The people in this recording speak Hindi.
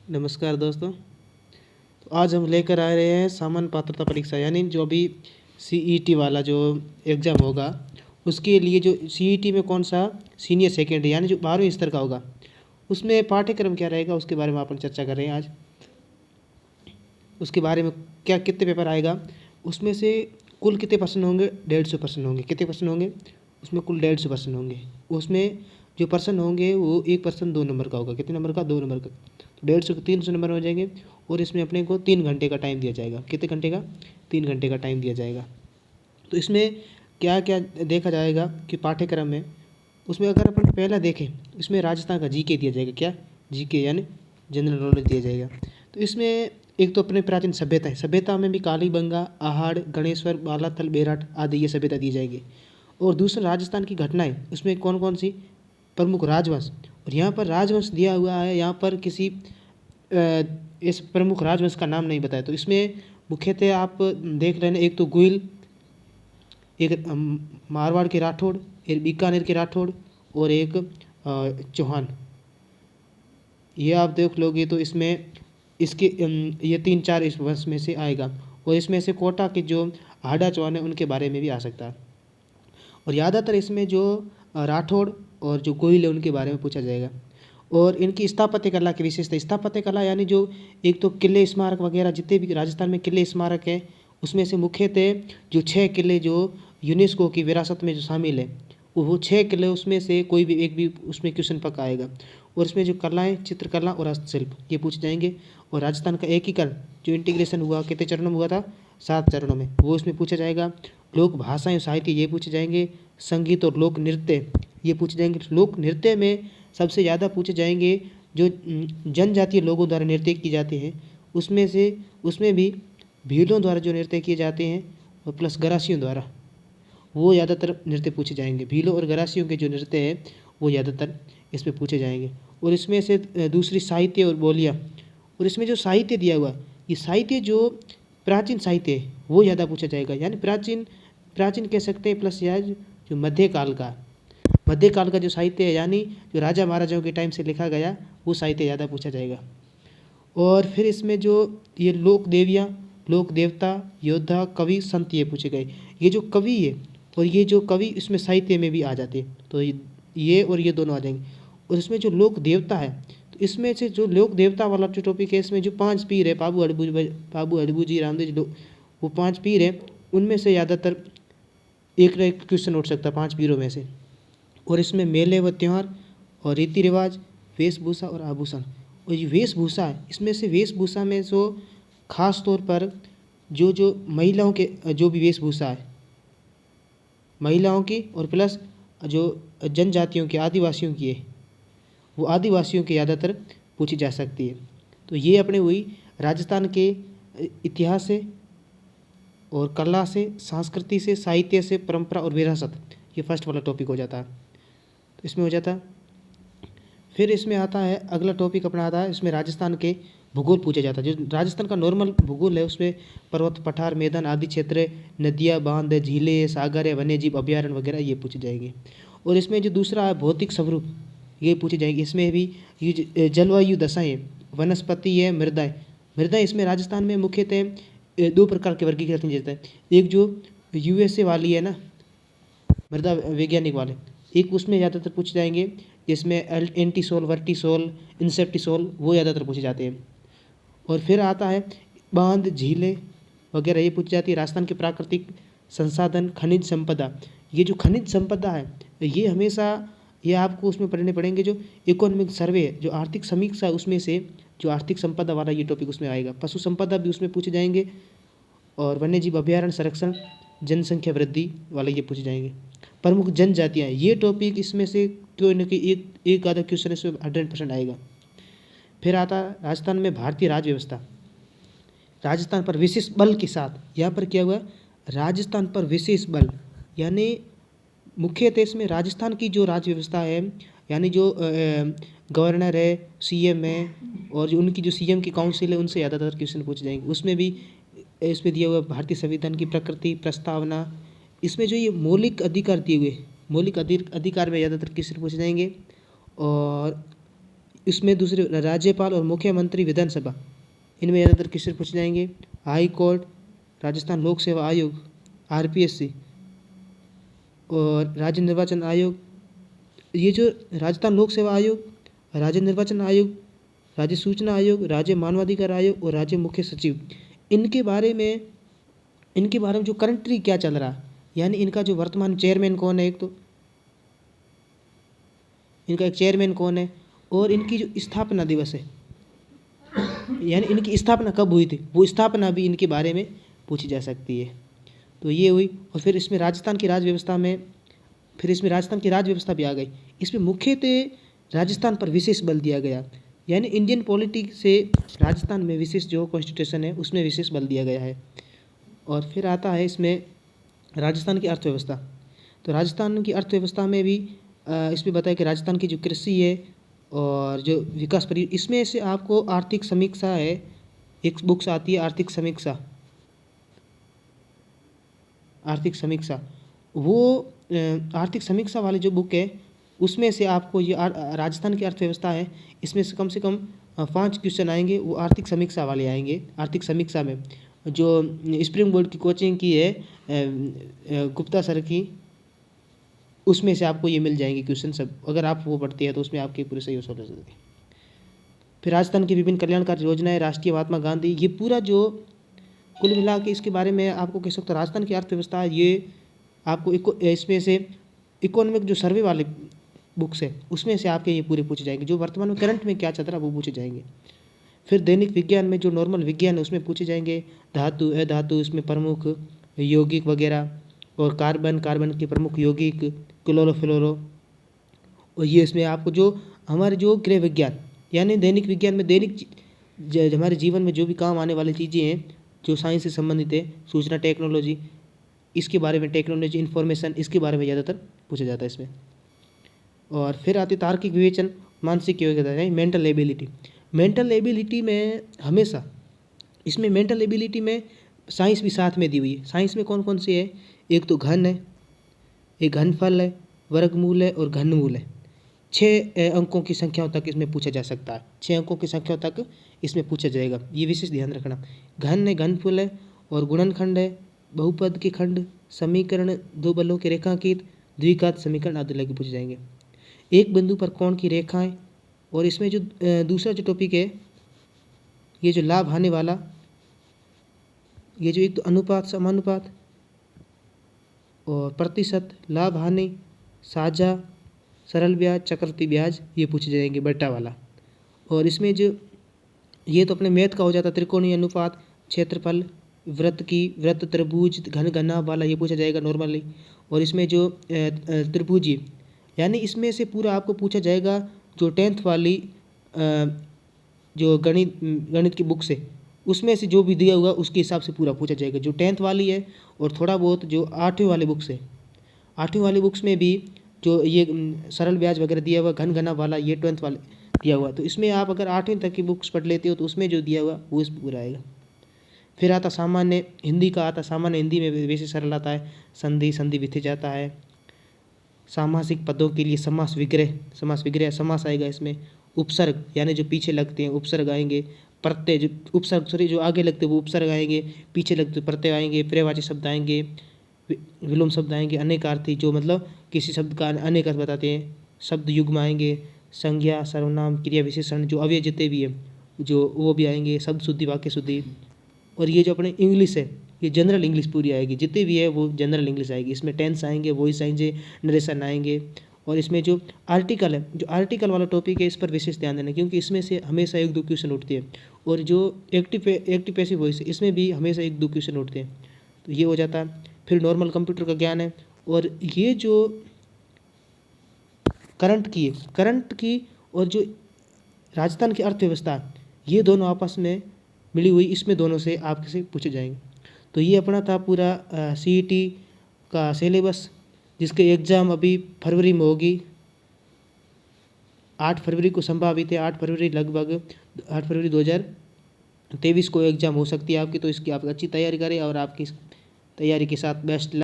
नमस्कार दोस्तों। तो आज हम लेकर आ रहे हैं सामान्य पात्रता परीक्षा यानी जो अभी सीईटी वाला जो एग्ज़ाम होगा उसके लिए जो सीईटी में कौन सा सीनियर सेकेंडरी यानी जो 12वीं स्तर का होगा उसमें पाठ्यक्रम क्या रहेगा उसके बारे में अपन चर्चा कर रहे हैं आज। उसके बारे में क्या कितने पेपर आएगा, उसमें से कुल कितने परसेंट होंगे, 150% होंगे। कितने परसेंट होंगे उसमें, कुल 150% होंगे। उसमें जो परसेंट होंगे वो 1% 2 नंबर का होगा। कितने नंबर का, 2 नंबर का। तो 150 के 300 नंबर हो जाएंगे। और इसमें अपने को 3 घंटे का टाइम दिया जाएगा। कितने घंटे का, 3 घंटे का टाइम दिया जाएगा। तो इसमें क्या क्या देखा जाएगा कि पाठ्यक्रम में, उसमें अगर अपन पहला देखें इसमें राजस्थान का जीके दिया जाएगा। क्या, जीके यानी जनरल नॉलेज दिया जाएगा। तो इसमें एक तो अपने प्राचीन सभ्यता है, सभ्यता में भी कालीबंगा, आहड़, गणेश्वर, बालाथल, बेरठ आदि ये सभ्यता दी जाएगी। और दूसरा राजस्थान की घटनाएं, उसमें कौन कौन सी, प्रमुख राजवंश। और यहाँ पर राजवंश दिया हुआ है, यहाँ पर किसी इस प्रमुख राजवंश का नाम नहीं बताया। तो इसमें मुख्यतः आप देख रहे हैं, एक तो गुइल, एक मारवाड़ के राठौड़, एक बीकानेर के राठौड़ और एक चौहान। ये आप देख लोगे तो इसमें इसके ये 3-4 इस वंश में से आएगा। और इसमें से कोटा के जो हाड़ा चौहान है उनके बारे में भी आ सकता है। और ज़्यादातर इसमें जो राठौड़ और जो गोहिल है उनके बारे में पूछा जाएगा। और इनकी स्थापत्य कला की विशेषता, स्थापत्य कला यानी जो एक तो किले स्मारक वगैरह जितने भी राजस्थान में किले स्मारक हैं उसमें से मुख्यतः जो 6 किले जो यूनेस्को की विरासत में जो शामिल है वो 6 किले, उसमें से कोई भी एक भी उसमें क्वेश्चन पक्का आएगा। और इसमें जो कलाएँ, चित्रकला और हस्तशिल्प ये पूछे जाएंगे। और राजस्थान का एकीकरण जो इंटीग्रेशन हुआ कितने चरणों में हुआ था, 7 चरणों में, वो इसमें पूछा जाएगा। लोक भाषाएं साहित्य ये पूछे जाएंगे। संगीत और लोक नृत्य ये पूछे जाएंगे। लोक नृत्य में सबसे ज़्यादा पूछे जाएंगे जो जनजातीय लोगों द्वारा नृत्य किए जाते हैं उसमें से, उसमें भी भीलों द्वारा जो नृत्य किए जाते हैं और प्लस गरासियों द्वारा, वो ज़्यादातर नृत्य पूछे जाएंगे। भीलों और गरासियों के जो नृत्य है वो ज़्यादातर इसमें पूछे जाएंगे। और इसमें से दूसरी साहित्य और बोलियाँ। और इसमें जो साहित्य दिया हुआ, ये साहित्य जो प्राचीन साहित्य है वो ज़्यादा पूछा जाएगा। यानी प्राचीन, प्राचीन कह सकते हैं, प्लस या जो मध्यकाल का, मध्यकाल का जो साहित्य है यानी जो राजा महाराजाओं के टाइम से लिखा गया वो साहित्य ज़्यादा पूछा जाएगा। और फिर इसमें जो ये लोक देवियाँ, लोक देवता, योद्धा, कवि, संत ये पूछे गए। ये जो कवि है और ये जो कवि इसमें साहित्य में भी आ जाते हैं, तो ये और ये दोनों आ जाएंगे। और इसमें जो लोक देवता है, तो इसमें से जो लोक देवता वाला जो टॉपिक है इसमें जो 5 पीर है, पाबू हड़बू जी, रामदेव जी, वो 5 पीर है, उनमें से ज़्यादातर एक ना एक क्वेश्चन उठ सकता है 5 पीरों में से। और इसमें मेले व त्यौहार और रीति रिवाज, वेशभूषा और आभूषण। और ये वेशभूषा है, इसमें से वेशभूषा में जो खास तौर पर जो जो महिलाओं के जो भी वेशभूषा है महिलाओं की, और प्लस जो जनजातियों की, आदिवासियों की है, वो आदिवासियों की ज़्यादातर पूछी जा सकती है। तो ये अपने हुई राजस्थान के इतिहास से और कला से, संस्कृति से, साहित्य से, परंपरा और विरासत, ये फर्स्ट वाला टॉपिक हो जाता है। तो इसमें हो जाता है। फिर इसमें आता है अगला टॉपिक अपना आता है, इसमें राजस्थान के भूगोल पूछा जाता है। जो राजस्थान का नॉर्मल भूगोल है उसमें पर्वत, पठार, मैदान आदि क्षेत्र, नदियाँ, बांध, झीलें, सागर, वन्य जीव अभ्यारण्य वगैरह ये पूछे जाएंगे। और इसमें जो दूसरा है भौतिक स्वरूप ये पूछे जाएंगे। इसमें भी ये जलवायु दशाएँ, वनस्पति है, मृदाएँ। मृदाएँ इसमें राजस्थान में मुख्यतः 2 प्रकार के वर्गीकरण किया जाता है। एक जो यूएसए वाली है ना, मृदा वैज्ञानिक वाले, एक उसमें ज़्यादातर पूछे जाएंगे। जिसमें एंटीसोल, वर्टिसोल, इंसेप्टिसोल वो ज़्यादातर पूछे जाते हैं। और फिर आता है बांध, झीलें वगैरह ये पूछी जाती है। राजस्थान के प्राकृतिक संसाधन, खनिज संपदा, ये जो खनिज संपदा है ये हमेशा ये आपको उसमें पढ़ने पड़ेंगे। जो इकोनॉमिक सर्वे है, जो आर्थिक समीक्षा है, उसमें से जो आर्थिक संपदा वाला ये टॉपिक उसमें आएगा। पशु संपदा भी उसमें पूछे जाएंगे। और वन्य जीव अभ्यारण्य संरक्षण, जनसंख्या वृद्धि वाले ये पूछे जाएंगे। प्रमुख जनजातियाँ, ये टॉपिक इसमें से कोई न कोई एक आधा क्वेश्चन इसमें 100% आएगा। फिर आता है राजस्थान में भारतीय राज्य व्यवस्था। राजस्थान पर विशेष बल के साथ, यहाँ पर क्या हुआ, राजस्थान पर विशेष बल यानी मुख्यतः इसमें राजस्थान की जो राज्य व्यवस्था है यानी जो गवर्नर है, सीएम है, और जो उनकी जो सीएम की काउंसिल है उनसे ज़्यादातर क्वेश्चन पूछे जाएंगे। उसमें भी इसमें दिया हुआ भारतीय संविधान की प्रकृति, प्रस्तावना, इसमें जो ये मौलिक अधिकार दिए हुए, मौलिक अधिकार में ज़्यादातर क्वेश्चन पूछे जाएंगे। और इसमें दूसरे राज्यपाल और मुख्यमंत्री विधानसभा, इनमें ज़्यादातर क्वेश्चन पूछे जाएंगे। हाई कोर्ट, राजस्थान लोक सेवा आयोग RPSC और राज्य निर्वाचन आयोग। ये जो राजस्थान लोक सेवा आयोग, राज्य निर्वाचन आयोग, राज्य सूचना आयोग, राज्य मानवाधिकार आयोग और राज्य मुख्य सचिव, इनके बारे में जो करंटली क्या चल रहा है, यानी इनका जो वर्तमान चेयरमैन कौन है, एक तो इनका एक चेयरमैन कौन है, और इनकी जो स्थापना दिवस है, यानी इनकी स्थापना कब हुई थी, वो स्थापना भी इनके बारे में पूछी जा सकती है। तो ये हुई। और फिर इसमें राजस्थान की राज्य व्यवस्था भी आ गई। इसमें मुख्यतः राजस्थान पर विशेष बल दिया गया, यानी इंडियन पॉलिटिक्स से राजस्थान में विशेष जो कॉन्स्टिट्यूशन है उसमें विशेष बल दिया गया है। और फिर आता है इसमें राजस्थान की अर्थव्यवस्था। तो राजस्थान की अर्थव्यवस्था में भी इसमें बताया कि राजस्थान की जो कृषि है और जो विकास पर, इसमें से आपको आर्थिक समीक्षा है, एक बुक्स आती है आर्थिक समीक्षा, वो आर्थिक समीक्षा वाली जो बुक है उसमें से आपको ये राजस्थान की अर्थव्यवस्था है, इसमें से कम 5 क्वेश्चन आएंगे, वो आर्थिक समीक्षा वाले आएंगे। आर्थिक समीक्षा में जो स्प्रिंग बोर्ड की कोचिंग की है गुप्ता सर की, उसमें से आपको ये मिल जाएंगे क्वेश्चन सब, अगर आप वो पढ़ते हैं तो उसमें आपके पूरे सही सॉल्व हो जाएंगे। फिर राजस्थान की विभिन्न कल्याणकारी योजनाएं, राष्ट्रीय महात्मा गांधी, ये पूरा जो कुल मिला के इसके बारे में आपको कह सकता हूँ राजस्थान की अर्थव्यवस्था है। ये आपको इसमें से इकोनॉमिक जो सर्वे वाले बुक्स है उसमें से आपके ये पूरे पूछे जाएंगे, जो वर्तमान में करंट में क्या चल रहा है वो पूछे जाएंगे। फिर दैनिक विज्ञान में जो नॉर्मल विज्ञान है उसमें पूछे जाएंगे धातु अधातु, इसमें प्रमुख यौगिक वगैरह, और कार्बन के प्रमुख यौगिक, क्लोरोफ्लोरो। और ये इसमें आपको जो हमारे जो गृह विज्ञान, यानी दैनिक विज्ञान में हमारे जीवन में जो भी काम आने वाली चीज़ें हैं जो साइंस से संबंधित है, सूचना टेक्नोलॉजी, इसके बारे में, टेक्नोलॉजी इन्फॉर्मेशन, इसके बारे में ज़्यादातर पूछा जाता है इसमें। और फिर आती तार्किक विवेचन, मानसिक योग्यता है मेंटल एबिलिटी। मेंटल एबिलिटी में हमेशा इसमें मेंटल एबिलिटी में साइंस भी साथ में दी हुई है। साइंस में कौन कौन सी है, एक तो घन है, एक घनफल है, वर्गमूल है और घनमूल है। 6 अंकों की संख्याओं तक इसमें पूछा जा सकता है, 6 अंकों की संख्याओं तक इसमें पूछा जाएगा, ये विशेष ध्यान रखना। घन है, घनफल है और गुणनखंड है, बहुपद के खंड, समीकरण, दो बलों के रेखांकित, द्विघात समीकरण आदि लगे पूछे जाएंगे। एक बिंदु पर कोण की रेखाएं, और इसमें जो दूसरा जो टॉपिक है, ये जो लाभ हानि वाला, ये जो एक तो अनुपात, समानुपात और प्रतिशत, लाभ हानि, साझा, सरल ब्याज, चक्रवृद्धि ब्याज, ये पूछे जाएंगे बट्टा वाला। और इसमें जो ये तो अपने मैथ का हो जाता, त्रिकोणीय अनुपात, क्षेत्रफल, वृत्त, त्रिभुज, घन घना वाला ये पूछा जाएगा नॉर्मली। और इसमें जो त्रिभुजी, यानी इसमें से पूरा आपको पूछा जाएगा जो 10th वाली जो गणित की बुक से, उसमें से जो भी दिया हुआ उसके हिसाब से पूरा पूछा जाएगा, जो 10th वाली है, और थोड़ा बहुत जो 8वीं वाली बुक से, 8वीं वाली बुक्स में भी जो ये सरल ब्याज वगैरह दिया हुआ, घन घना वाला, ये 10th वाले दिया हुआ। तो इसमें आप अगर 8वीं तक की बुक्स पढ़ लेते हो तो उसमें जो दिया हुआ वो इस पूरा आएगा। फिर आता सामान्य हिंदी का, सामान्य हिंदी में वैसे सरल आता है, संधि विधि आता है। सामासिक पदों के लिए समास विग्रह समास आएगा इसमें। उपसर्ग, यानी जो पीछे लगते हैं उपसर्ग आएंगे। प्रत्यय, जो उपसर्ग जो आगे लगते हैं वो उपसर्ग आएंगे, पीछे लगते प्रत्यय आएंगे। पर्यायवाची शब्द आएंगे, विलोम शब्द आएंगे। अनेकार्थी, जो मतलब किसी शब्द का अनेक अर्थ बताते हैं। शब्द युग्म आएंगे। संज्ञा, सर्वनाम, क्रिया विशेषण, जो अव्यय जितने भी है जो वो भी आएंगे। शब्द शुद्धि, वाक्य शुद्धि। और ये जो अपने इंग्लिश है, ये जनरल इंग्लिश पूरी आएगी, जितने भी है वो जनरल इंग्लिश आएगी। इसमें टेंस आएंगे, वॉइस आएंगे, नरेशन आएंगे। और इसमें जो आर्टिकल है, जो आर्टिकल वाला टॉपिक है, इस पर विशेष ध्यान देना, क्योंकि इसमें से हमेशा 1-2 क्वेश्चन उठते हैं। और जो एक्टिव पैसिव वॉइस है, इसमें भी हमेशा 1-2 क्वेश्चन उठते हैं। तो ये हो जाता है। फिर नॉर्मल कंप्यूटर का ज्ञान है। और ये जो करंट की और जो राजस्थान की अर्थव्यवस्था, ये दोनों आपस में मिली हुई, इसमें दोनों से आपसे पूछे जाएंगे। तो ये अपना था पूरा CET का सिलेबस, जिसके एग्ज़ाम अभी फरवरी में होगी। 8 फरवरी को संभावित है, 8 फरवरी लगभग 8 फरवरी 2023 को एग्ज़ाम हो सकती है आपकी। तो इसकी आप अच्छी तैयारी करें और आपकी तैयारी के साथ बेस्ट